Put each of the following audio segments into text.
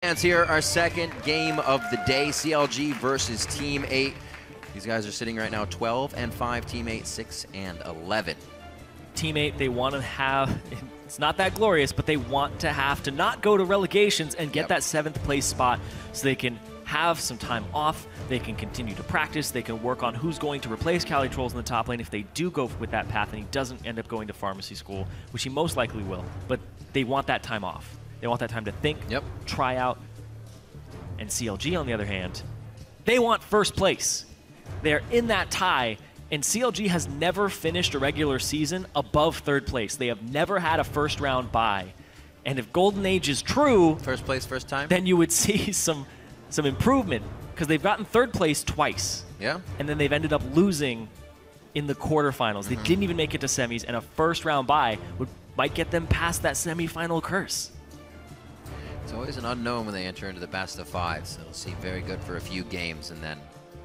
And here, our second game of the day, CLG versus Team 8. These guys are sitting right now 12-5, Team 8 6-11. Team 8, they want to have, it's not that glorious, but they want to have to not go to relegations and get that 7th place spot so they can have some time off, they can continue to practice, they can work on who's going to replace Cali Trolls in the top lane if they do go with that path and he doesn't end up going to pharmacy school, which he most likely will, but they want that time off. They want that time to think, try out, and CLG on the other hand, they want first place. They're in that tie, and CLG has never finished a regular season above 3rd place. They have never had a first round bye. And if Golden Age is true, first place, first time, then you would see some improvement, because they've gotten 3rd place twice. Yeah. And then they've ended up losing in the quarterfinals. They didn't even make it to semis, and a first round bye might get them past that semifinal curse. It's always an unknown when they enter into the best of 5, so it'll seem very good for a few games, and then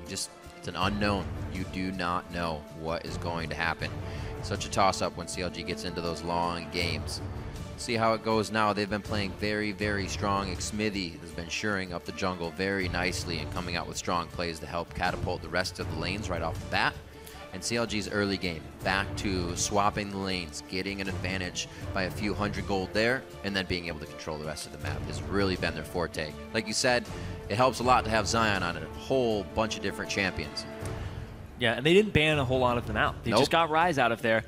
it's an unknown. You do not know what is going to happen. Such a toss-up when CLG gets into those long games. See how it goes now. They've been playing very, very strong. Xmithy has been shoring up the jungle very nicely and coming out with strong plays to help catapult the rest of the lanes right off the bat. And CLG's early game, back to swapping the lanes, getting an advantage by a few hundred gold there, and then being able to control the rest of the map has really been their forte. Like you said, it helps a lot to have Zion on a whole bunch of different champions. Yeah, and they didn't ban a whole lot of them out. They just got Ryze out of there.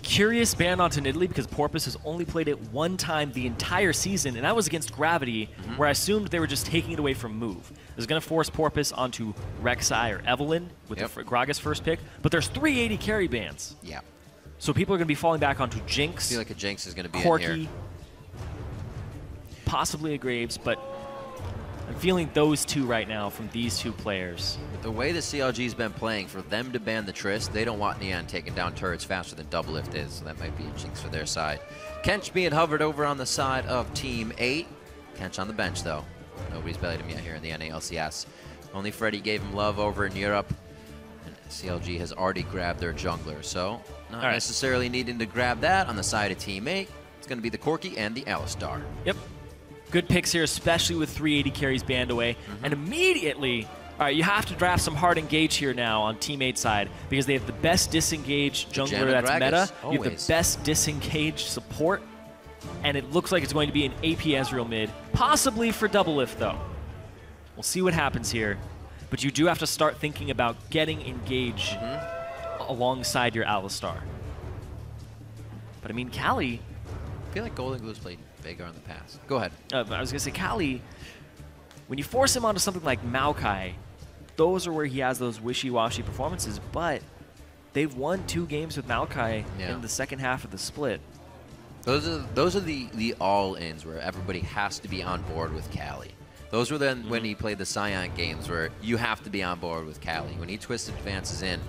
Curious ban onto Nidalee because Porpoise has only played it one time the entire season, and that was against Gravity, where I assumed they were just taking it away from Move. It was going to force Porpoise onto Rek'Sai or Evelynn with the Gragas first pick, but there's 380 carry bans. Yeah. So people are going to be falling back onto Jinx. I feel like a Jinx is going to be Corki, in here. Possibly a Graves, but I'm feeling those two right now from these two players. The way the CLG's been playing, for them to ban the Trist, they don't want Neon taking down turrets faster than Doublelift is, so that might be a jinx for their side. Kench being hovered over on the side of Team 8. Kench on the bench, though. Nobody's bellied him yet here in the NA LCS. Only Freddy gave him love over in Europe, and CLG has already grabbed their jungler, so not necessarily needing to grab that on the side of Team 8. It's going to be the Corki and the Alistar. Yep. Good picks here, especially with 380 carries banned away. And immediately, all right, you have to draft some hard engage here now on Team 8 side because they have the best disengage jungler that's meta. You have the best disengage support. And it looks like it's going to be an AP Ezreal mid, possibly for Doublelift though. We'll see what happens here. But you do have to start thinking about getting engage alongside your Alistar. But I mean, Cali, I feel like Golden Glue's played bigger in the past. Go ahead. I was going to say, Cali, when you force him onto something like Maokai, those are where he has those wishy-washy performances, but they've won 2 games with Maokai in the second half of the split. Those are the all-ins where everybody has to be on board with Cali. Those were then when he played the Scion games where you have to be on board with Cali. When he twisted advances in,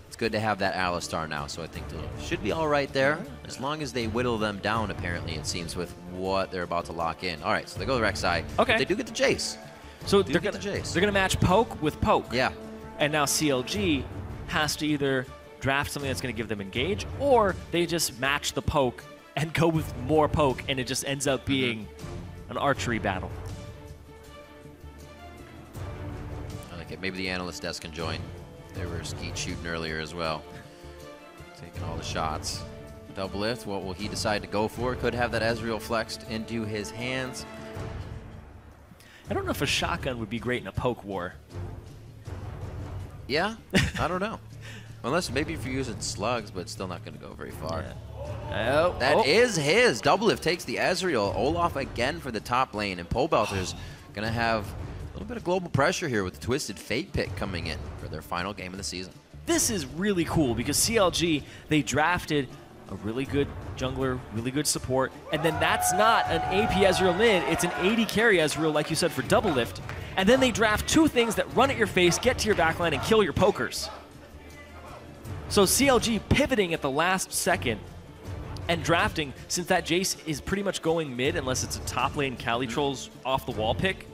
it's good to have that Alistar now, so I think they should be all right there, as long as they whittle them down, apparently, it seems, with what they're about to lock in. All right, so they go to Rek'Sai. Okay. They do get the Jace. So they're gonna match Poke with Poke. Yeah. And now CLG has to either draft something that's gonna give them engage, or they just match the Poke and go with more Poke, and it just ends up being an archery battle. I like it. Maybe the analyst desk can join. They were skeet shooting earlier as well. Taking all the shots. Doublelift, what will he decide to go for? Could have that Ezreal flexed into his hands. I don't know if a shotgun would be great in a Poke war. Yeah? I don't know. Unless maybe if you're using slugs, but it's still not going to go very far. Yeah. That is his. Doublelift takes the Ezreal. Olaf again for the top lane, and Pobelter's going to have a little bit of global pressure here with the Twisted Fate pick coming in for their final game of the season. This is really cool because CLG, they drafted a really good jungler, really good support, and then that's not an AP Ezreal mid, it's an 80 carry Ezreal, like you said, for Doublelift, and then they draft 2 things that run at your face, get to your backline, and kill your pokers. So CLG pivoting at the last second and drafting, since that Jace is pretty much going mid unless it's a top lane Cali Trolls off the wall pick,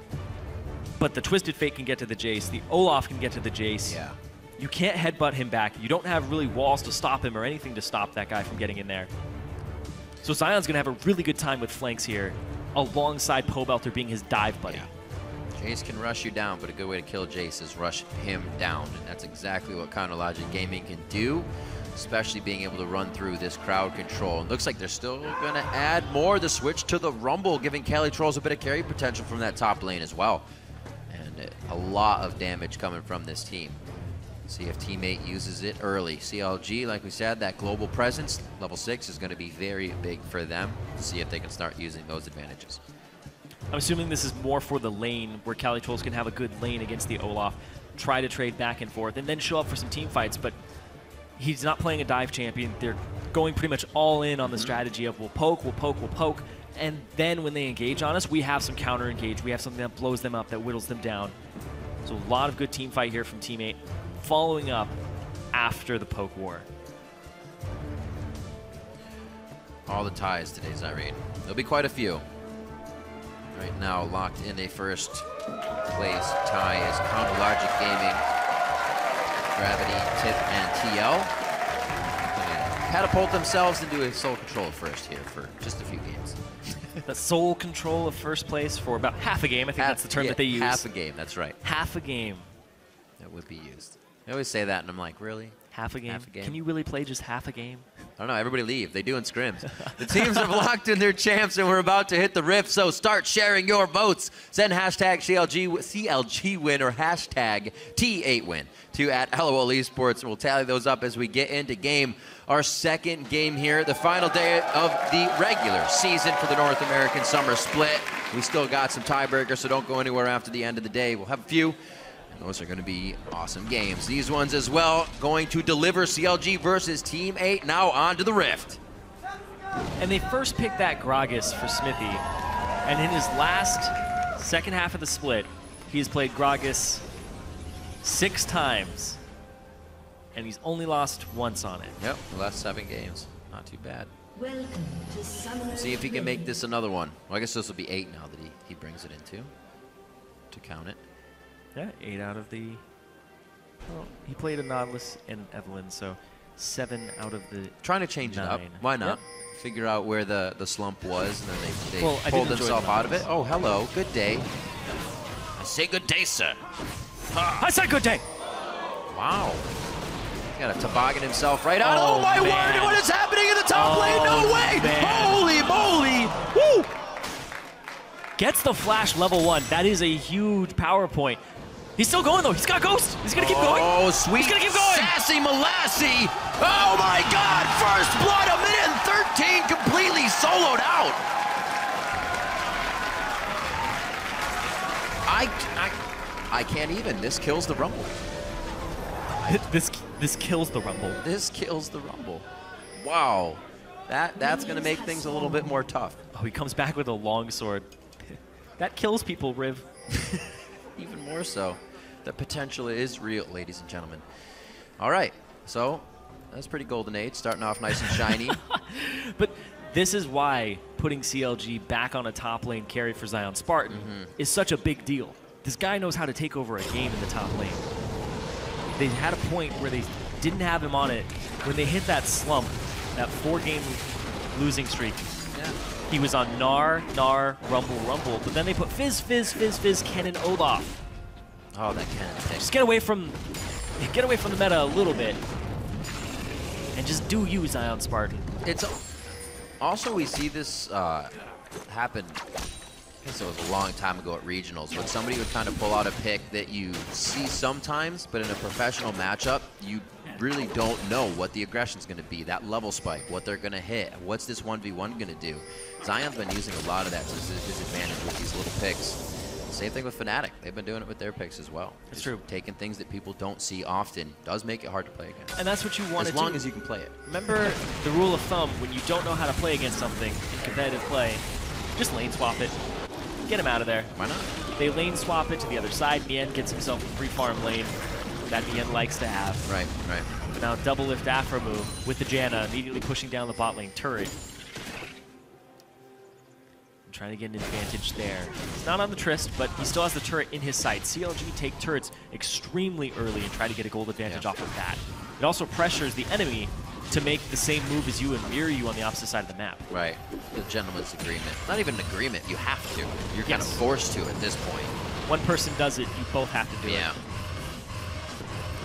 but the Twisted Fate can get to the Jace, the Olaf can get to the Jace. Yeah. You can't headbutt him back. You don't have really walls to stop him or anything to stop that guy from getting in there. So Zion's going to have a really good time with flanks here. alongside Pobelter being his dive buddy. Yeah. Jace can rush you down, but a good way to kill Jace is rush him down. And that's exactly what Counterlogic Gaming can do, especially being able to run through this crowd control. It looks like they're still going to add more. The switch to the Rumble, giving Cali Trolls a bit of carry potential from that top lane as well. And a lot of damage coming from this team. See if teammate uses it early. CLG, like we said, that global presence, level 6 is going to be very big for them. See if they can start using those advantages. I'm assuming this is more for the lane, where Cali Trolls can have a good lane against the Olaf, try to trade back and forth, and then show up for some team fights. But he's not playing a dive champion. They're going pretty much all in on the strategy of we'll poke, we'll poke, we'll poke, and then when they engage on us, we have some counter engage. We have something that blows them up, that whittles them down. So a lot of good team fight here from teammate, following up after the poke war. All the ties today, Zyrene. There'll be quite a few. Right now, locked in a first place tie is Counterlogic Gaming, Gravity, Tip, and TL. Catapult themselves into a sole control first here for just a few games. The sole control of first place for about half a game. I think that's the term that they use. Half a game, that's right. Half a game. That would be used. I always say that, and I'm like, really? Half a game? Half a game? Can you really play just half a game? I don't know. Everybody leave. They do in scrims. The teams have locked in their champs, and we're about to hit the rift, so start sharing your votes. Send hashtag CLG win or hashtag T8win to @LOL Esports, and we'll tally those up as we get into game. Our second game here, the final day of the regular season for the North American Summer Split. We still got some tiebreakers, so don't go anywhere after the end of the day. We'll have a few. Those are going to be awesome games. These ones as well, going to deliver CLG versus Team 8. Now on to the Rift. And they first picked that Gragas for Smithy. And in his last second half of the split, he's played Gragas 6 times. And he's only lost once on it. Yep, the last 7 games. Not too bad. Welcome to Summoner's See if he can Rift. make this another one. Well, I guess this will be 8 now that he brings it into to count it. Yeah, 8 out of the... Well, he played a Nautilus and Evelyn, so 7 out of the Trying to change 9. it up. Why not? Yep. Figure out where the slump was, and then they Well, I pulled did enjoy themselves the out of it. Nautilus. Oh, hello. Good day. I say good day, sir. I said good day! Wow. Got a toboggan himself right out. Oh, Oh, my man. word! What is happening in the top Oh, lane? No way! man. Holy moly! Woo! Gets the flash level 1. That is a huge power point. He's still going, though. He's got Ghost. He's going to keep going. Oh, sweet. He's going to keep going. Sassy Molassie. Oh, my God. First blood, a minute and 13, completely soloed out. I can't even. This kills the Rumble. This kills the Rumble. This kills the Rumble. Wow. That's going to make things a little bit more tough. Oh, he comes back with a longsword. That kills people, Riv. Even more so. The potential is real, ladies and gentlemen. All right. So that's pretty golden age, starting off nice and shiny. But this is why putting CLG back on a top lane carry for Zion Spartan is such a big deal. This guy knows how to take over a game in the top lane. They had a point where they didn't have him on it. When they hit that slump, that 4-game losing streak, he was on Gnar, Rumble, Rumble, but then they put Fizz, Cannon, Olaf. Oh, that cannon pick. Just get away from the meta a little bit, and just do you, Zion Spartan. It's also, we see this happen. I guess it was a long time ago at regionals, but somebody would kind of pull out a pick that you see sometimes, but in a professional matchup, you really don't know what the aggression's going to be, that level spike, what they're going to hit, what's this 1v1 going to do. Zion's been using a lot of that to his advantage with these little picks. Same thing with Fnatic. They've been doing it with their picks as well. That's Just true. Taking things that people don't see often does make it hard to play against. And that's what you want to as do. long as you can play it. Remember the rule of thumb, when you don't know how to play against something in competitive play, just lane swap it. Get him out of there. Why not? They lane swap it to the other side. Nien gets himself a free farm lane that Nien likes to have. Right. But now double lift Afro move with the Janna, immediately pushing down the bot lane turret. Trying to get an advantage there. He's not on the Trist, but he still has the turret in his sight. CLG take turrets extremely early and try to get a gold advantage off of that. It also pressures the enemy to make the same move as you and mirror you on the opposite side of the map. Right. The gentleman's agreement. Not even an agreement. You have to. You're kind of forced to at this point. One person does it, you both have to do it. Yeah.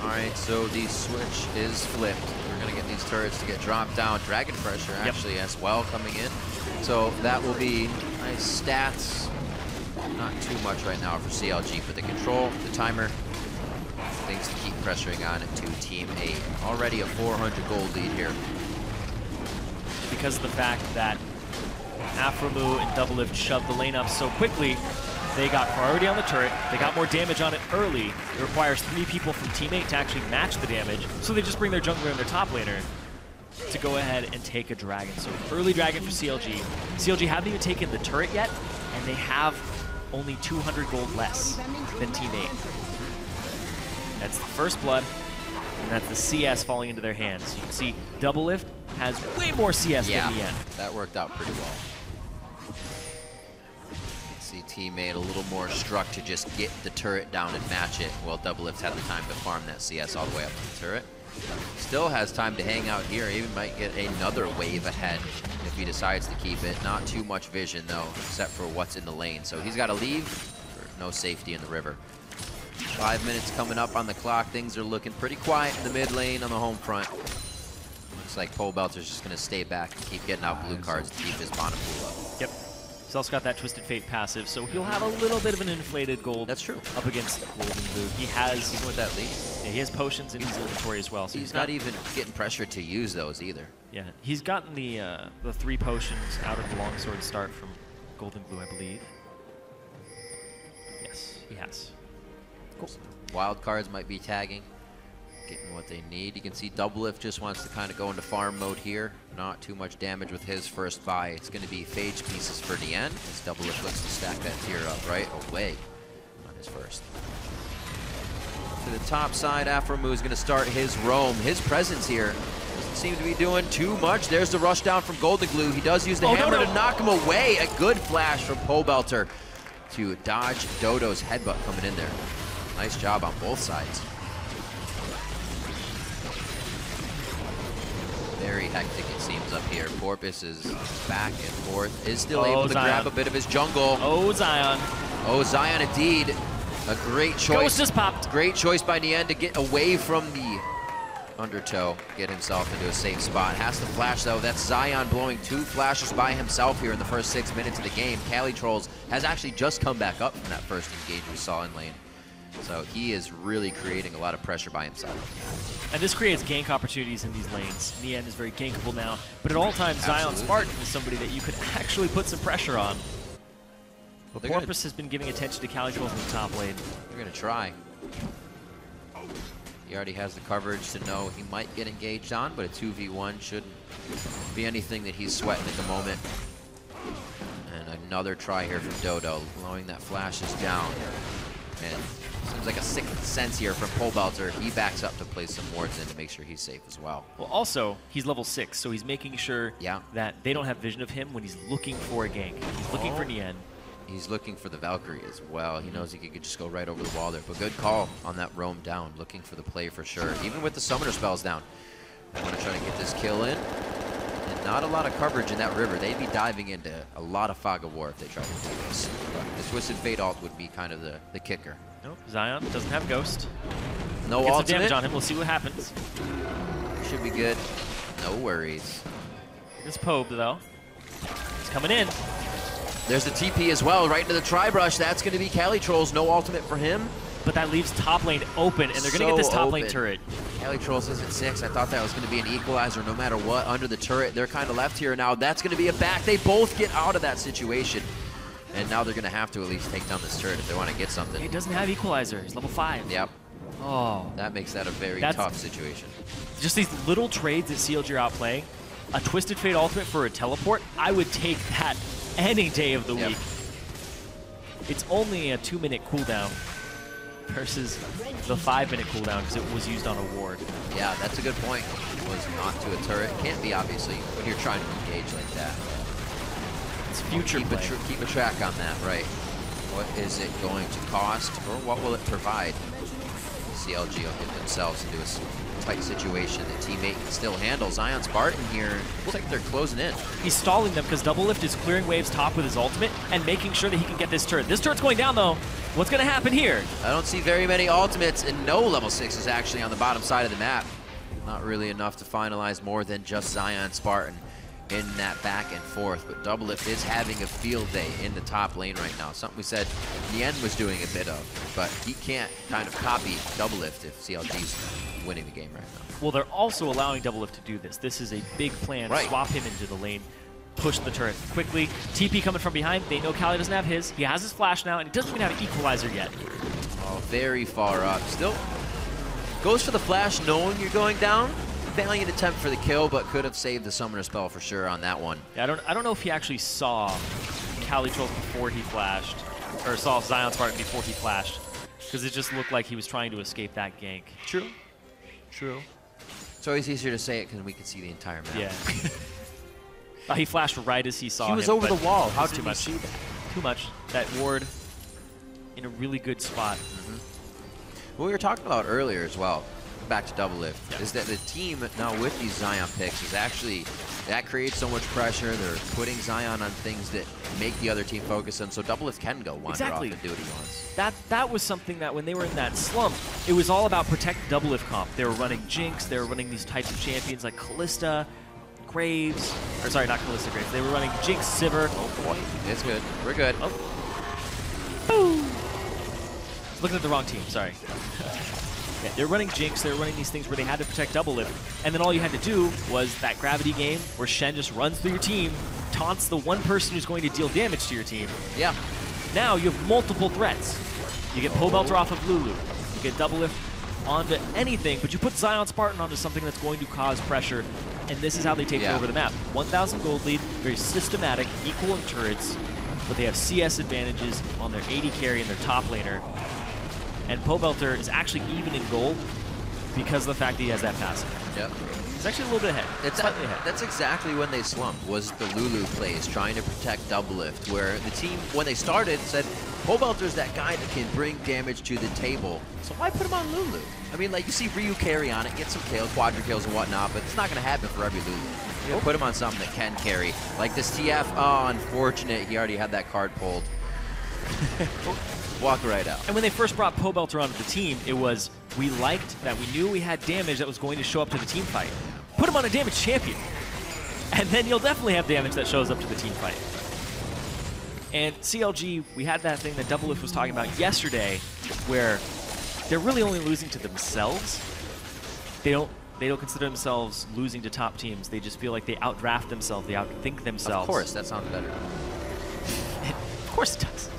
All right, so the switch is flipped. We're going to get these turrets to get dropped down. Dragon pressure actually as well coming in. So that will be nice stats. Not too much right now for CLG, but the control, the timer, things to keep pressuring on to Team 8. Already a 400 gold lead here. Because of the fact that Afromu and Doublelift shoved the lane up so quickly, they got priority on the turret, they got more damage on it early. It requires 3 people from Team 8 to actually match the damage, so they just bring their jungler and their top laner to go ahead and take a dragon. So early dragon for CLG. CLG haven't even taken the turret yet, and they have only 200 gold less than Team 8. That's the first blood, and that's the CS falling into their hands. You can see Doublelift has way more CS than the end. That worked out pretty well. See teammate a little more struck to just get the turret down and match it, while Doublelift had the time to farm that CS all the way up to the turret. Still has time to hang out here, even might get another wave ahead if he decides to keep it. Not too much vision though, except for what's in the lane. So he's got to leave for no safety in the river. 5 minutes coming up on the clock. Things are looking pretty quiet in the mid lane on the home front. Looks like Pobelter's just going to stay back and keep getting out blue cards to keep his mana pool up. Yep. He's also got that Twisted Fate passive, so he'll have a little bit of an inflated gold. That's true. Up against Golden Blue. He has, even with that lead, yeah, he has potions in his inventory as well. So he's not even getting pressured to use those either. Yeah, he's gotten the 3 potions out of the longsword start from Golden Blue, I believe. Yes, he has. Cool. Wild cards might be tagging, getting what they need. You can see Doublelift just wants to kind of go into farm mode here. Not too much damage with his first buy. It's going to be phage pieces for the end, as Doublelift looks to stack that tier up right away on his first. To the top side, Afromu is going to start his roam. His presence here doesn't seem to be doing too much. There's the rush down from Golden Glue. He does use the hammer to knock him away. A good flash from Pobelter to dodge Dodo's headbutt coming in there. Nice job on both sides. Very hectic it seems up here. Porpoise is back and forth, is still able to grab a bit of his jungle. Oh, Zion. Oh, Zion indeed. A great choice. Ghost just popped. Great choice by Nien to get away from the undertow, get himself into a safe spot. Has to flash though. That's Zion blowing 2 flashes by himself here in the first 6 minutes of the game. Cali Trolls has actually just come back up from that first engage we saw in lane. So he is really creating a lot of pressure by himself. And this creates gank opportunities in these lanes. Nien is very gankable now, but at all times, Zion Spartan is somebody that you could actually put some pressure on. But Porpoise has been giving attention to Cali Trolls in the top lane. They're going to try. He already has the coverage to know he might get engaged on, but a 2v1 shouldn't be anything that he's sweating at the moment. And another try here from Dodo, blowing that flash is down. And seems like a sixth sense here from Pobelter. He backs up to place some wards in to make sure he's safe as well. Well, also, he's level 6, so he's making sure that they don't have vision of him when he's looking for a gank. He's looking for Nien. He's looking for the Valkyrie as well. He knows he could just go right over the wall there. But good call on that roam down, looking for the play for sure. Even with the summoner spells down. I want to try to get this kill in. And not a lot of coverage in that river. They'd be diving into a lot of Fog of War if they tried to do this. But the Twisted Fate ult would be kind of the kicker. Nope, Zion doesn't have Ghost. No Get ultimate. some damage on him. We'll see what happens. Should be good. No worries. This Pobe, though. He's coming in. There's the TP as well, right into the Tri-Brush. That's going to be Cali Trolls. No ultimate for him. But that leaves top lane open, and they're going to get this top lane turret. Cali Trolls is at 6. I thought that was going to be an equalizer no matter what. Under the turret, they're kind of left here now. That's going to be a back. They both get out of that situation. And now they're going to have to at least take down this turret if they want to get something. It doesn't have equalizer. He's level 5. Yep. Oh. That makes that a very tough situation. Just these little trades that CLG are outplaying. A Twisted Fate ultimate for a teleport, I would take that any day of the week. It's only a 2-minute cooldown versus the 5-minute cooldown because it was used on a ward. Yeah, that's a good point. It was not to a turret. Can't be, obviously, when you're trying to engage like that. It's future play. Keep a track on that, right? What is it going to cost, or what will it provide? CLG will get themselves into a tight situation. The teammate can still handle. Zion Spartan here, looks like they're closing in. He's stalling them because Double Lift is clearing waves top with his ultimate and making sure that he can get this turret. This turret's going down, though. What's going to happen here? I don't see very many ultimates, and no level 6s actually on the bottom side of the map. Not really enough to finalize more than just Zion Spartan in that back and forth, but Doublelift is having a field day in the top lane right now. Something we said Nien was doing a bit of, but he can't kind of copy Doublelift if CLG's winning the game right now. Well, they're also allowing Doublelift to do this. This is a big plan. Right. Swap him into the lane, push the turret quickly. TP coming from behind. They know Kali doesn't have his. He has his flash now, and he doesn't even have an equalizer yet. Oh, very far up. Still goes for the flash knowing you're going down. Valiant attempt for the kill, but could have saved the summoner spell for sure on that one. Yeah, I don't know if he actually saw Kali Trolls before he flashed, or saw Zion Spartan before he flashed, because it just looked like he was trying to escape that gank. True. True. It's always easier to say it because we can see the entire map. Yeah. He flashed right as he saw him. He was over the wall. How did did you see that? Too much. That ward in a really good spot. What we were talking about earlier as well, back to Doublelift, is that the team now with these Zion picks is actually, that creates so much pressure. They're putting Zion on things that make the other team focus on, so Doublelift can go wander off and do what he wants. That was something that when they were in that slump, it was all about protect Doublelift comp. They were running Jinx, they were running these types of champions like Callista, Graves, or sorry, not Callista, Graves. They were running Jinx, Sivir. Oh boy, it's good. We're good. Oh. Boom. Looking at the wrong team, sorry. Yeah, they're running Jinx, they're running these things where they had to protect Doublelift, and then all you had to do was that gravity game where Shen just runs through your team, taunts the one person who's going to deal damage to your team. Yeah. Now you have multiple threats. You get Pole Belter off of Lulu, you get Doublelift onto anything, but you put Zion Spartan onto something that's going to cause pressure, and this is how they take over the map. 1,000 gold lead, very systematic, equal in turrets, but they have CS advantages on their AD carry and their top laner. And Pole Belter is actually even in gold because of the fact that he has that passive. Yep. He's actually a little bit ahead. Slightly ahead. That's exactly when they slumped, was the Lulu plays, trying to protect Doublelift, where the team, when they started, said, Pole Belter's that guy that can bring damage to the table, so why put him on Lulu? I mean, like, you see Ryu carry on it, get some kills, quadra kills and whatnot, but it's not going to happen for every Lulu. You gotta put him on something that can carry. Like this TF, oh, unfortunate, he already had that card pulled. Walk right out. And when they first brought Pole Belter onto the team, it was, we liked that we knew we had damage that was going to show up to the team fight. Put him on a damage champion. And then you'll definitely have damage that shows up to the team fight. And CLG, we had that thing that Doublelift was talking about yesterday, where they're really only losing to themselves. They don't consider themselves losing to top teams. They just feel like they outdraft themselves, they outthink themselves. Of course, that sounds better. Of course it does.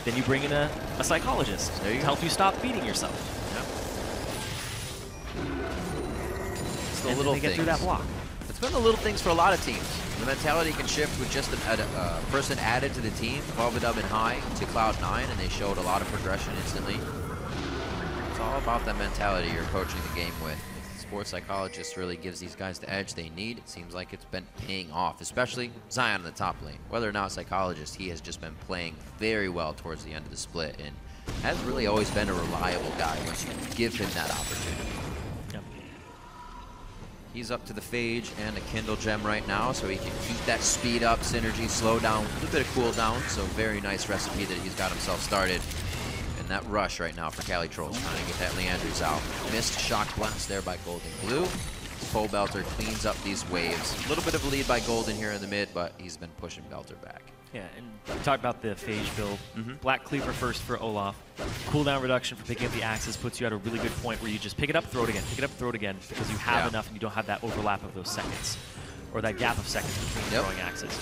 Then you bring in a psychologist to help you stop beating yourself. It's the and little then they get through that block. It's been the little things for a lot of teams. The mentality can shift with just a person added to the team, Volvidub and High to Cloud9, and they showed a lot of progression instantly. It's all about that mentality you're coaching the game with. Sports psychologist really gives these guys the edge they need. It seems like it's been paying off, especially Zion in the top lane. Whether or not psychologist, he has just been playing very well towards the end of the split and has really always been a reliable guy once you give him that opportunity. Yep. He's up to the Phage and a Kindle Gem right now, so he can keep that speed up, synergy, slow down, a little bit of cooldown, so very nice recipe that he's got himself started. And that rush right now for Kali Trolls, trying to get that Leandry's out. Missed Shock Blast there by Golden Blue. Pole Belter cleans up these waves. A little bit of a lead by Golden here in the mid, but he's been pushing Belter back. Yeah, and we talked about the Phage build. Black Cleaver first for Olaf. Cooldown reduction for picking up the axes puts you at a really good point where you just pick it up, throw it again, pick it up, throw it again, because you have enough and you don't have that overlap of those seconds, or that gap of seconds between throwing axes.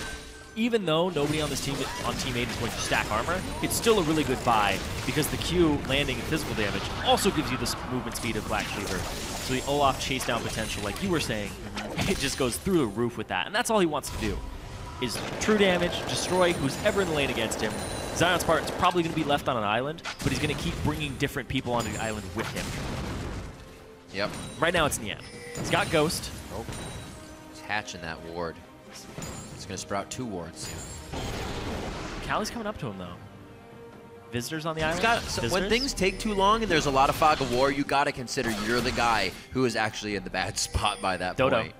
Even though nobody on this team on Team 8 is going to stack armor, it's still a really good buy because the Q landing and physical damage also gives you the movement speed of Black Cleaver. So the Olaf chase down potential, like you were saying, it just goes through the roof with that. And that's all he wants to do, is true damage, destroy who's ever in the lane against him. Zion Spartan's probably going to be left on an island, but he's going to keep bringing different people onto the island with him. Yep. Right now it's Nien. He's got Ghost. Oh, he's hatching that ward. He's going to sprout 2 wards. Kali's coming up to him, though. visitors on the island. When things take too long and there's a lot of fog of war, you got to consider you're the guy who is actually in the bad spot by that point.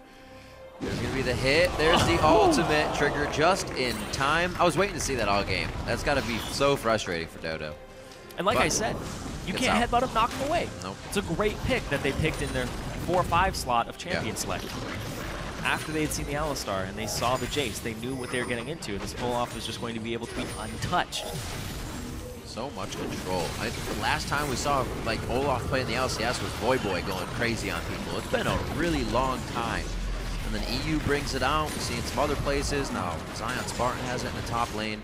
There's going to be the hit. There's the ultimate trigger just in time. I was waiting to see that all game. That's got to be so frustrating for Dodo. And like I said, you can't headbutt him, knock him away. Nope. It's a great pick that they picked in their 4-5 slot of champion select. After they had seen the Alistar and they saw the Jace, they knew what they were getting into. This Olaf was just going to be able to be untouched. So much control. I think the last time we saw like Olaf play in the LCS was Boy going crazy on people. It's been a really long time. And then EU brings it out. We've seen some other places. Now Zion Spartan has it in the top lane.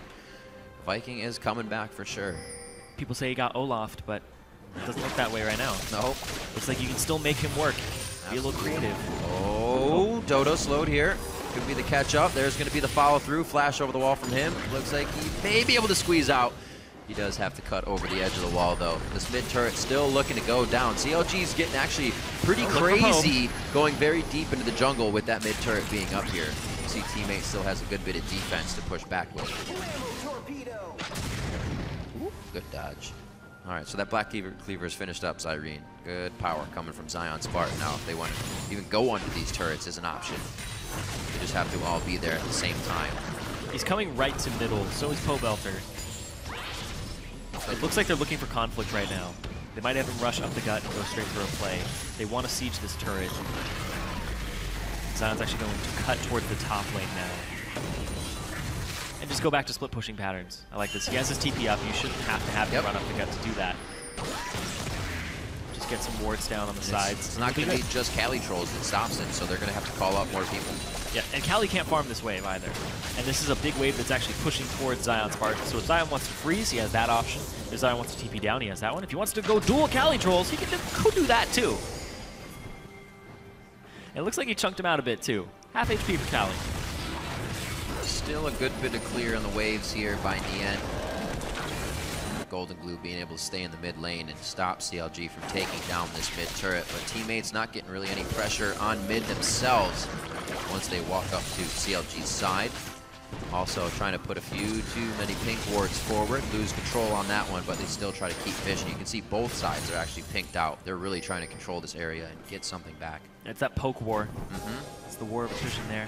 Viking is coming back for sure. People say he got Olaf'd, but it doesn't look that way right now. Nope. Looks like you can still make him work. Be a little creative. Oh, Dodo slowed here. Could be the catch up. There's going to be the follow through. Flash over the wall from him. Looks like he may be able to squeeze out. He does have to cut over the edge of the wall, though. This mid turret still looking to go down. CLG's getting actually pretty crazy, going very deep into the jungle with that mid turret being up here. You see teammate still has a good bit of defense to push back with. Ooh, good dodge. All right, so that Black Cleaver is finished up, Zyrene. Good power coming from Zion Spartan. Now, if they want to even go onto these turrets is an option. They just have to all be there at the same time. He's coming right to middle, so is Pobelter. It looks like they're looking for conflict right now. They might have him rush up the gut and go straight for a play. They want to siege this turret. Zion's actually going to cut towards the top lane now. And just go back to split pushing patterns. I like this. He has his TP up. You shouldn't have to have him run up the gut to do that. Just get some wards down on the sides. It's not going to be just Cali Trolls that stops him, so they're going to have to call up more people. Yeah, and Cali can't farm this wave either. And this is a big wave that's actually pushing towards Zion Spartan. So if Zion wants to freeze, he has that option. If Zion wants to TP down, he has that one. If he wants to go dual Cali Trolls, he can go do that too. And it looks like he chunked him out a bit too. Half HP for Cali. Still a good bit of clear on the waves here by Nien. Golden Glue being able to stay in the mid lane and stop CLG from taking down this mid turret, but teammates not getting really any pressure on mid themselves once they walk up to CLG's side. Also trying to put a few too many pink wards forward, lose control on that one, but they still try to keep fishing. You can see both sides are actually pinked out. They're really trying to control this area and get something back. It's that poke war. It's the war of attrition there.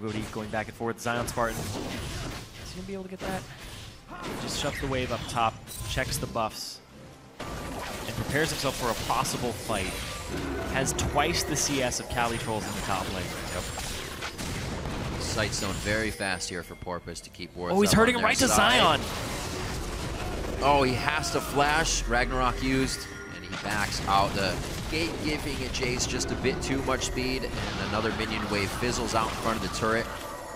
Rody going back and forth. Zion Spartan. Is he going to be able to get that? Just shoves the wave up top, checks the buffs, and prepares himself for a possible fight. Has twice the CS of Cali Trolls in the top lane. Sight zone very fast here for Porpoise to keep wards. Oh, he's hurting him right to Zion. Oh, he has to flash. Ragnarok used, and he backs out. The gate giving a Jace just a bit too much speed, and another minion wave fizzles out in front of the turret.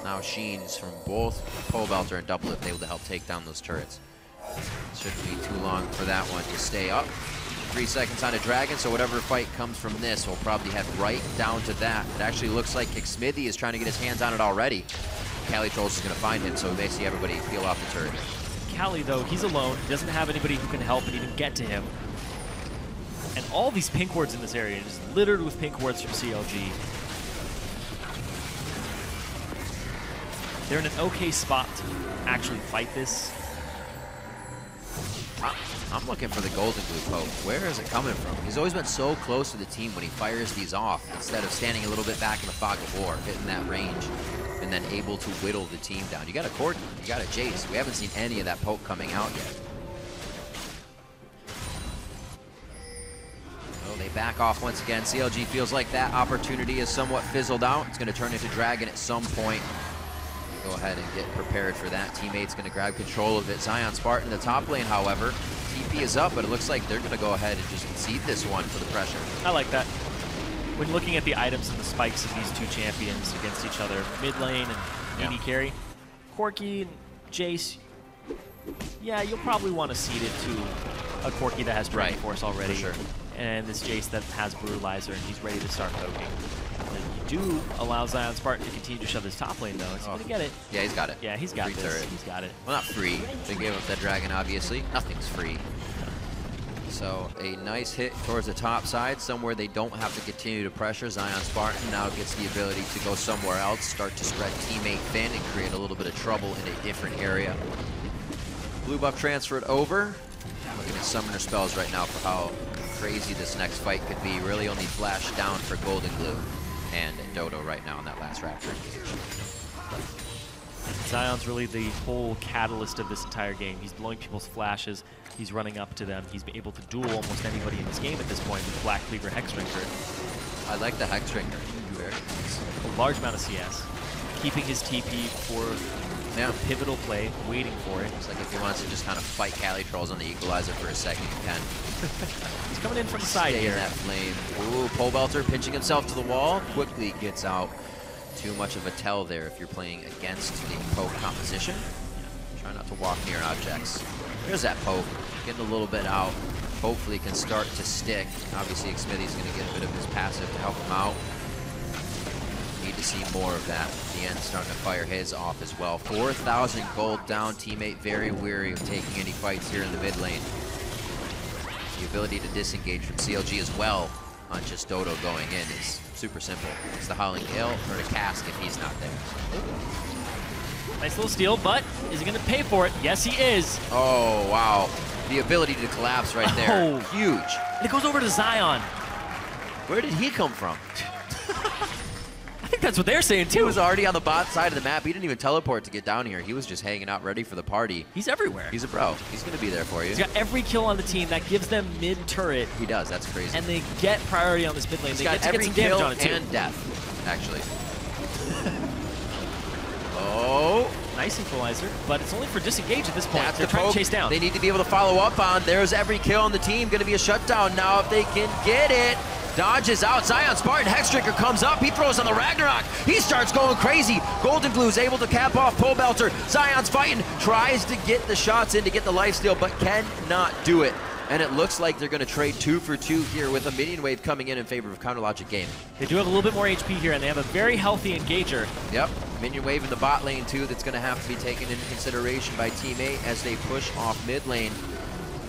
Now Sheens from both Pobelter and Doublelift able to help take down those turrets. Shouldn't be too long for that one to stay up. 3 seconds on a Dragon, so whatever fight comes from this will probably head right down to that. It actually looks like Smithy is trying to get his hands on it already. Cali Trolls is going to find him, so they see everybody peel off the turret. Cali, though, he's alone. He doesn't have anybody who can help and even get to him. And all these pink wards in this area, just littered with pink wards from CLG. They're in an okay spot to actually fight this. I'm looking for the Golden Glue poke. Where is it coming from? He's always been so close to the team when he fires these off, instead of standing a little bit back in the fog of war, hitting that range, and then able to whittle the team down. You got a Corki, you got a Jace. We haven't seen any of that poke coming out yet. So they back off once again. CLG feels like that opportunity is somewhat fizzled out. It's going to turn into Dragon at some point. Go ahead and get prepared for that. Teammate's going to grab control of it. Zion Spartan in the top lane, however. TP is up, but it looks like they're going to go ahead and just concede this one for the pressure. I like that. When looking at the items and the spikes of these two champions against each other, mid lane and AD carry, Corki and Jace, yeah, you'll probably want to seed it to a Corki that has Dragon Force already. For sure. And this Jace that has Brutalizer, and he's ready to start poking. You do allow Zion Spartan to continue to shove his top lane, though. He's going to get it. Yeah, he's got it. Yeah, he's got Free this. turret. He's got it. Well, not free. They gave up that Dragon, obviously. Nothing's free. So a nice hit towards the top side, somewhere they don't have to continue to pressure. Zion Spartan now gets the ability to go somewhere else, start to spread teammate thin, and create a little bit of trouble in a different area. Blue buff transferred over. Looking at summoner spells right now for how crazy this next fight could be. Really only flash down for Golden Glue and Dodo right now in that last Raptor engage. Zion's really the whole catalyst of this entire game. He's blowing people's flashes. He's running up to them. He's been able to duel almost anybody in this game at this point with Black Cleaver Hexdrinker. I like the Hexdrinker. Very nice. A large amount of CS. Keeping his TP for the pivotal play, waiting for it. It's like if he wants to just kind of fight Cali Trolls on the Equalizer for a second, he can. He's coming in from the side Stay here. in that flame. Ooh, Pole Belter pinching himself to the wall. Quickly gets out. Too much of a tell there if you're playing against the poke composition. Try not to walk near objects. There's that poke. Getting a little bit out. Hopefully can start to stick. Obviously, Xmithy's going to get a bit of his passive to help him out. Need to see more of that. The end starting to fire his off as well. 4,000 gold down. Teammate very weary of taking any fights here in the mid lane. The ability to disengage from CLG as well on just Dodo going in is super simple. It's the Howling Gale or the Cask if he's not there. Nice little steal, but is he going to pay for it? Yes, he is. Oh, wow. The ability to collapse right there. Oh. Huge. And it goes over to Zion. Where did he come from? I think that's what they're saying, too. He was already on the bot side of the map. He didn't even teleport to get down here. He was just hanging out ready for the party. He's everywhere. He's a bro. He's going to be there for you. He's got every kill on the team. That gives them mid-turret. He does. That's crazy. And they get priority on this mid lane. He's They got get to every get some damage kill on it, too. and death, actually. Oh. Nice equalizer, but it's only for disengage at this point. That's They're the trying poke to chase down. They need to be able to follow up on. There's every kill on the team. Going to be a shutdown now if they can get it. Dodges out. Zion Spartan. Hexdrinker comes up. He throws on the Ragnarok. He starts going crazy. Golden Glue is able to cap off Pole Belter. Zion's fighting. Tries to get the shots in to get the lifesteal, but cannot do it. And it looks like they're going to trade 2 for 2 here with a minion wave coming in favor of Counter Logic Gaming. They do have a little bit more HP here, and they have a very healthy engager. Yep, minion wave in the bot lane too that's going to have to be taken into consideration by Team 8 as they push off mid lane.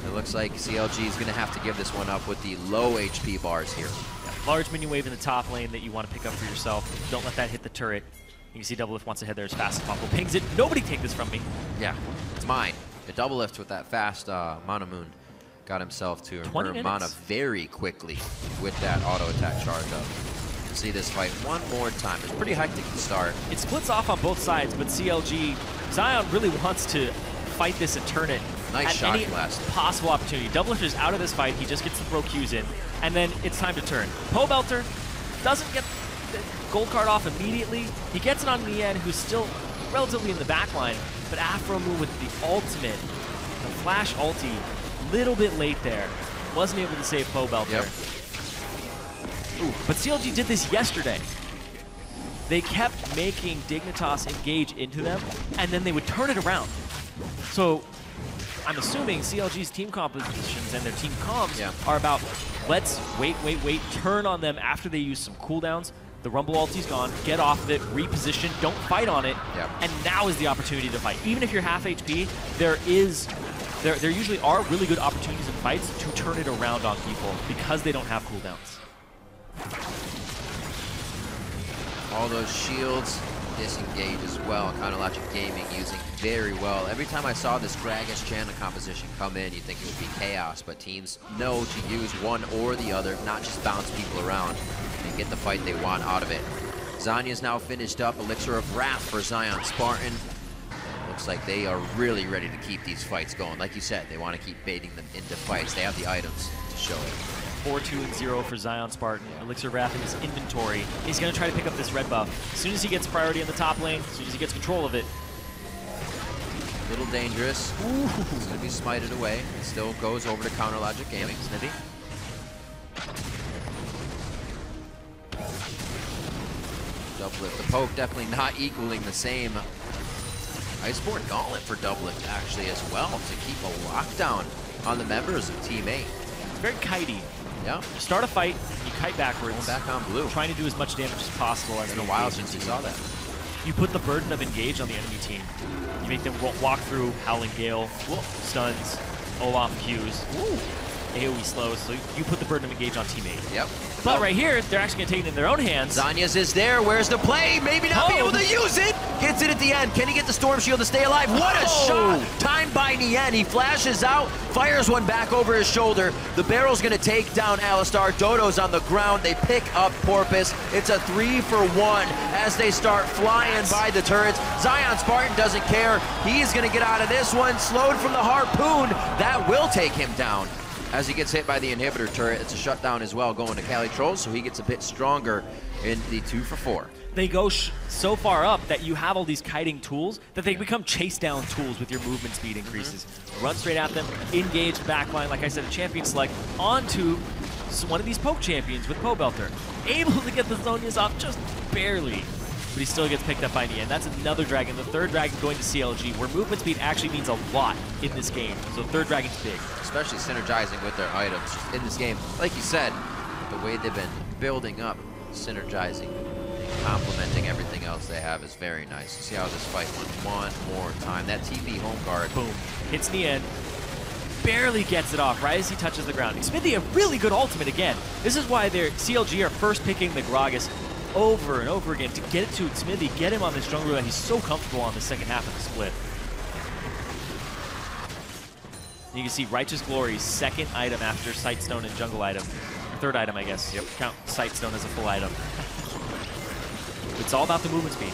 It looks like CLG is going to have to give this one up with the low HP bars here. Large minion wave in the top lane that you want to pick up for yourself. Don't let that hit the turret. You can see Doublelift wants to head there as fast as possible. Pings it. Nobody take this from me. Yeah, it's mine. The Doublelift with that fast Mana Moon got himself to her mana very quickly with that auto attack charge up. See this fight one more time. It's pretty hectic to start. It splits off on both sides, but CLG, Zion really wants to fight this and turn it Nice at shock any blast. possible opportunity. Doublelift is out of this fight. He just gets the throw Qs in, and then it's time to turn. Pole Belter doesn't get the gold card off immediately. He gets it on Mien, who's still relatively in the back line, but Afro Moon with the ultimate, the flash ulti, little bit late there. Wasn't able to save Pole Belter. Yep. Ooh, but CLG did this yesterday. They kept making Dignitas engage into them, and then they would turn it around. So I'm assuming CLG's team compositions and their team comms are about, let's wait, turn on them after they use some cooldowns. The Rumble ulti's gone, get off of it, reposition, don't fight on it, and now is the opportunity to fight. Even if you're half HP, there usually are really good opportunities in fights to turn it around on people because they don't have cooldowns. All those shields disengage as well. Counter Logic Gaming using very well. Every time I saw this Gragas Channa composition come in, you'd think it would be chaos, but teams know to use one or the other, not just bounce people around and get the fight they want out of it. Zanya's now finished up. Elixir of Wrath for Zion Spartan. Looks like they are really ready to keep these fights going. Like you said, they want to keep baiting them into fights. They have the items to show it. 4-2-0 for Zion Spartan. Elixir of Wrath in his inventory. He's going to try to pick up this red buff. As soon as he gets priority in the top lane, as soon as he gets control of it. A little dangerous. Ooh. It's going to be smited away. It still goes over to Counter Logic Gaming. Smithy. Doublelift. The poke definitely not equaling the same. Iceborne Gauntlet for Doublelift actually as well to keep a lockdown on the members of Team 8. It's very kitey. Yeah. You start a fight, you kite backwards. Going back on blue. Trying to do as much damage as possible. It's been a while since you saw that. You put the burden of engage on the enemy team. You make them walk through Howling Gale, stuns, Olaf Qs. AoE slows, so you put the burden of engage on teammate. Yep. But right here, they're actually going to take it in their own hands. Zanyas is there. Where's the play? Maybe not be able to use it. Gets it at the end. Can he get the Storm Shield to stay alive? What a shot! Timed by Nien. He flashes out, fires one back over his shoulder. The barrel's going to take down Alistar. Dodo's on the ground. They pick up Porpoise. It's a 3-for-1 as they start flying by the turrets. Zion Spartan doesn't care. He's going to get out of this one. Slowed from the harpoon. That will take him down. As he gets hit by the inhibitor turret, it's a shutdown as well going to Cali Trolls, so he gets a bit stronger in the 2-for-4. They go so far up that you have all these kiting tools that they become chase down tools with your movement speed increases. Run straight at them, engage the backline, like I said, a champion select onto one of these poke champions with Pobelter. Able to get the Zonias off just barely, but he still gets picked up by Nien. That's another dragon, the third dragon going to CLG, where movement speed actually means a lot in this game. So third dragon's big. Especially synergizing with their items in this game. Like you said, the way they've been building up, synergizing, complementing everything else they have is very nice. See how this fight went one more time. That TP home guard. Boom. Hits Nien. Barely gets it off right as he touches the ground. Smithy, a really good ultimate again. This is why their CLG are first picking the Gragas over and over again to get it to Smithy, get him on this jungler that he's so comfortable on the second half of the split. You can see Righteous Glory's second item after Sightstone and Jungle item. Or third item, I guess. Yep. Count Sightstone as a full item. It's all about the movement speed.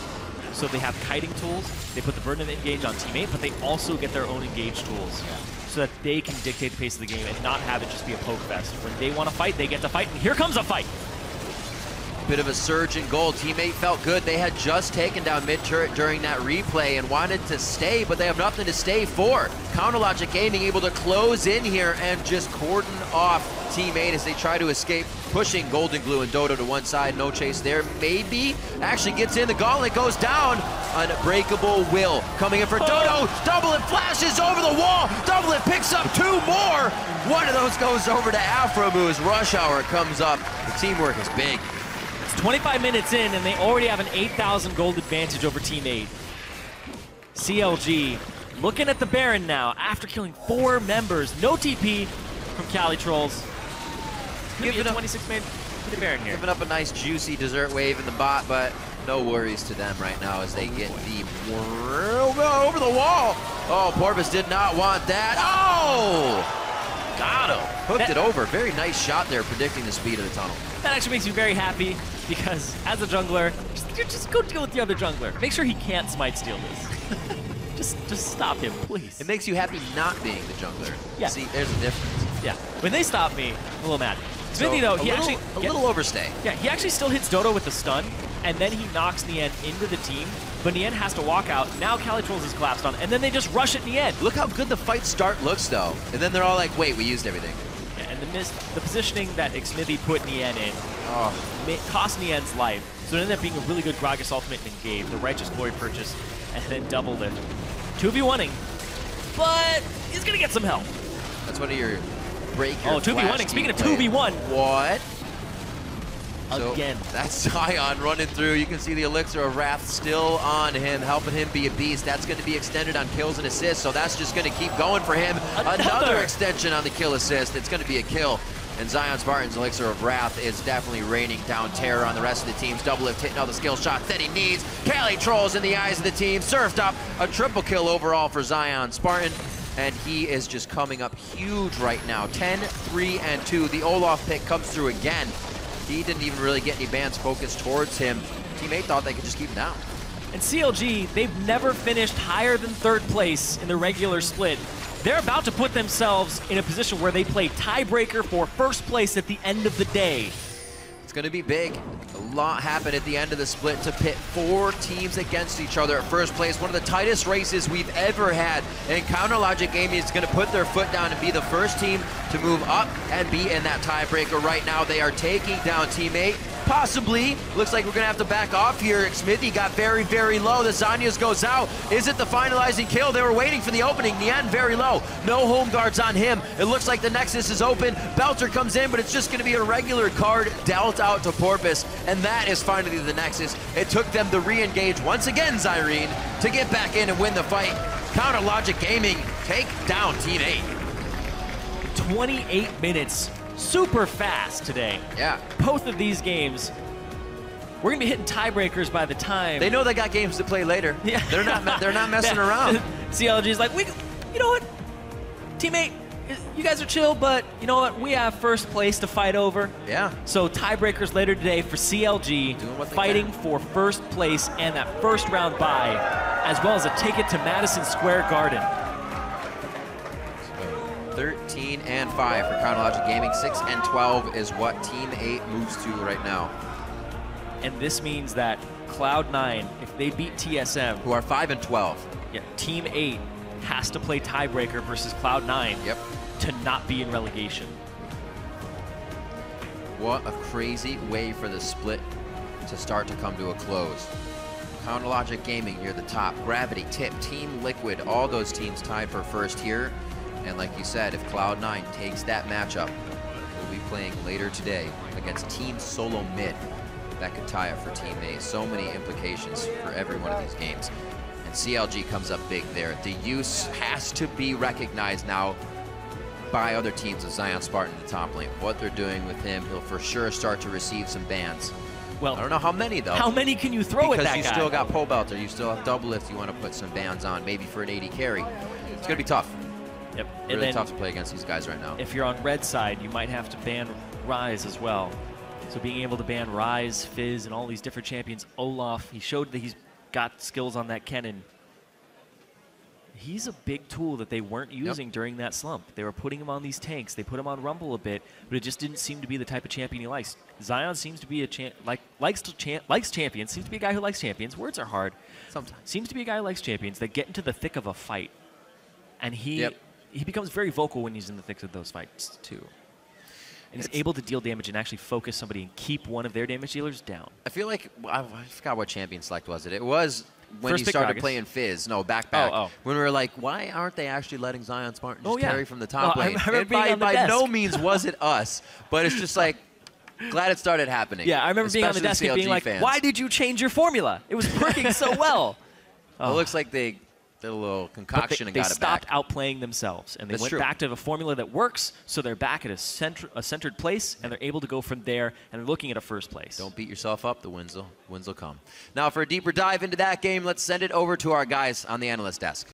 So they have kiting tools, they put the burden of engage on teammate, but they also get their own engage tools. So that they can dictate the pace of the game and not have it just be a poke fest. When they want to fight, they get to fight, and here comes a fight! Bit of a surge in gold. Teammate felt good. They had just taken down mid-turret during that replay and wanted to stay, but they have nothing to stay for. Counterlogic Gaming able to close in here and just cordon off teammate as they try to escape, pushing Golden Glue and Dodo to one side. No chase there. Maybe actually gets in. The gauntlet goes down. Unbreakable Will coming in for Dodo. Double it flashes over the wall. Double it picks up two more. One of those goes over to Afromu as Rush Hour comes up. The teamwork is big. 25 minutes in, and they already have an 8,000 gold advantage over Team 8. CLG looking at the Baron now after killing 4 members. No TP from Cali Trolls. Giving a 26-man to the Baron here. Giving up a nice juicy dessert wave in the bot, but no worries to them right now as they get the over the wall. Oh, Porpoise did not want that. Oh! Got him. Hooked it over. Very nice shot there, predicting the speed of the tunnel. That actually makes me very happy because as a jungler, just go deal with the other jungler. Make sure he can't smite steal this. just stop him, please. It makes you happy not being the jungler. Yeah. See, there's a difference. Yeah. When they stop me, I'm a little mad. Smithy, though, he actually... A little overstay. Yeah, he actually still hits Dodo with the stun, and then he knocks Nien into the team, but Nien has to walk out. Now Cali Trolls is collapsed on, and then they just rush at Nien. Look how good the fight start looks, though. And then they're all like, wait, we used everything. Yeah, and the positioning that Smithy put Nien in cost Nien's life. So it ended up being a really good Gragas ultimate and engage, the Righteous Glory purchase, and then double lift. 2v1ing, but he's going to get some help. That's one of your break your 2v1ing. Speaking of 2v1. What? Again. So that's Zion running through. You can see the Elixir of Wrath still on him, helping him be a beast. That's going to be extended on kills and assists, so that's just going to keep going for him. Another extension on the kill assist. It's going to be a kill. And Zion Spartan's Elixir of Wrath is definitely raining down terror on the rest of the teams. Double lift hitting all the skill shots that he needs. Cali Trolls in the eyes of the team. Surfed up. A triple kill overall for Zion Spartan. And he is just coming up huge right now. 10, 3, and 2. The Olaf pick comes through again. He didn't even really get any bans focused towards him. Teammate thought they could just keep him down. And CLG, they've never finished higher than 3rd place in the regular split. They're about to put themselves in a position where they play tiebreaker for 1st place at the end of the day. It's going to be big. A lot happened at the end of the split to pit 4 teams against each other at 1st place. One of the tightest races we've ever had. And Counterlogic Gaming is going to put their foot down and be the first team to move up and be in that tiebreaker right now. They are taking down Teammate. Possibly. Looks like we're going to have to back off here. Smithy got very, very low. The Zanyas goes out. Is it the finalizing kill? They were waiting for the opening. Nien very low. No home guards on him. It looks like the Nexus is open. Belter comes in, but it's just going to be a regular card dealt out to Porpoise. And that is finally the Nexus. It took them to re-engage once again, Zyrene, to get back in and win the fight. Counterlogic Gaming take down Team 8. 28 minutes. Super fast today. Yeah. Both of these games, we're gonna be hitting tiebreakers by the time. They know they got games to play later. Yeah. They're not messing around. CLG's like, you know what, teammate, you guys are chill, but you know what, we have first place to fight over. Yeah. So tiebreakers later today for CLG, fighting for first place and that first round bye, as well as a ticket to Madison Square Garden. 13 and 5 for Chronologic Gaming. 6 and 12 is what Team 8 moves to right now. And this means that Cloud9, if they beat TSM, Who are 5 and 12. yeah, Team 8 has to play tiebreaker versus Cloud9 Yep. to not be in relegation. What a crazy way for the split to start to come to a close. Chronologic Gaming near the top. Gravity, Tip, Team Liquid, all those teams tied for first here. And like you said, if Cloud9 takes that matchup, we'll be playing later today against Team Solo Mid. That could tie it for Team 8. So many implications for every one of these games. And CLG comes up big there. The use has to be recognized now by other teams of Zion Spartan in the top lane. What they're doing with him, he'll for sure start to receive some bans. Well, I don't know how many though. how many can you throw at that guy? Because you still got pole belter, you still have double lift, you want to put some bans on, maybe for an 80 carry. It's gonna be tough. Yep. Really And then tough to play against these guys right now. if you're on red side, you might have to ban Ryze as well. So being able to ban Ryze, Fizz, and all these different champions, Olaf, he showed that he's got skills on that cannon. He's a big tool that they weren't using during that slump. They were putting him on these tanks. They put him on Rumble a bit, but it just didn't seem to be the type of champion he likes. Zion seems to be a likes champions. Seems to be a guy who likes champions. Words are hard. Sometimes. Seems to be a guy who likes champions that get into the thick of a fight, and he becomes very vocal when he's in the thick of those fights too. And he's able to deal damage and actually focus somebody and keep one of their damage dealers down. I feel like, I forgot what champion select was it. It was when First he pick started Gragas. playing Fizz. No, back. Oh. When we were like, why aren't they actually letting Zion Spartan just carry from the top I lane? remember And being on the by desk. no means was it us, but it's just like, glad it started happening. Yeah, I remember being on the desk and being CLG like, fans. why did you change your formula? It was working so well. Well, it looks like they did a little concoction and they got it back. stopped outplaying themselves, and they That's went true. back to a formula that works, so they're back at a centered place, and they're able to go from there, and they're looking at a first place. Don't beat yourself up. The wins will come. Now, for a deeper dive into that game, let's send it over to our guys on the analyst desk.